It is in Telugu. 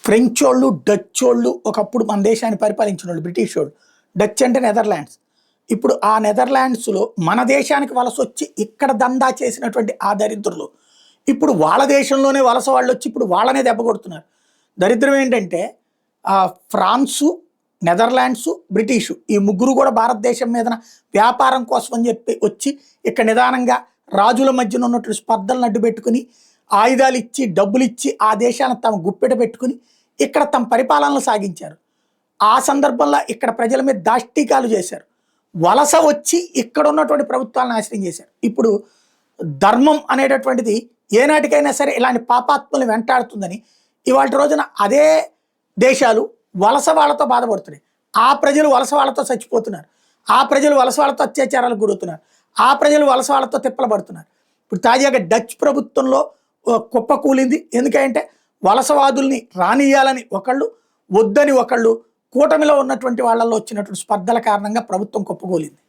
ఫ్రెంచ్ వాళ్ళు, డచ్ వాళ్ళు ఒకప్పుడు మన దేశాన్ని పరిపాలించిన వాళ్ళు, బ్రిటిష్ వాళ్ళు. డచ్ అంటే నెదర్లాండ్స్. ఇప్పుడు ఆ నెదర్లాండ్స్లో మన దేశానికి వలస వచ్చి ఇక్కడ దందా చేసినటువంటి ఆ దరిద్రులు ఇప్పుడు వాళ్ళ దేశంలోనే వలస వాళ్ళు వచ్చి ఇప్పుడు వాళ్ళనే దెబ్బ కొడుతున్నారు. దరిద్రం ఏంటంటే ఫ్రాన్సు, నెదర్లాండ్స్, బ్రిటిషు ఈ ముగ్గురు కూడా భారతదేశం మీద వ్యాపారం కోసం అని చెప్పి వచ్చి ఇక్కడ నిదానంగా రాజుల మధ్యన ఉన్నటువంటి స్పర్ధలను అడ్డు పెట్టుకుని ఆయుధాలు ఇచ్చి డబ్బులు ఇచ్చి ఆ దేశాన్ని తమ గుప్పెట పెట్టుకుని ఇక్కడ తమ పరిపాలనలు సాగించారు. ఆ సందర్భంలో ఇక్కడ ప్రజల మీద దాష్టీకాలు చేశారు. వలస వచ్చి ఇక్కడ ఉన్నటువంటి ప్రభుత్వాలను నాశనం చేశారు. ఇప్పుడు ధర్మం అనేటటువంటిది ఏనాటికైనా సరే ఇలాంటి పాపాత్మలు వెంటాడుతుందని ఇవాళ రోజున అదే దేశాలు వలస వాళ్ళతో బాధపడుతున్నాయి. ఆ ప్రజలు వలస వాళ్ళతో చచ్చిపోతున్నారు. ఆ ప్రజలు వలస వాళ్ళతో అత్యాచారాలకు గురవుతున్నారు. ఆ ప్రజలు వలస వాళ్ళతో తిప్పలు పడుతున్నారు. ఇప్పుడు తాజాగా డచ్ ప్రభుత్వంలో కుప్పకూలింది. ఎందుకంటే వలసవాదుల్ని రానియాలని ఒకళ్ళు, వద్దని ఒకళ్ళు, కూటమిలో ఉన్నటువంటి వాళ్ళల్లో వచ్చినటువంటి స్పర్ధల కారణంగా ప్రభుత్వం కుప్పకూలింది.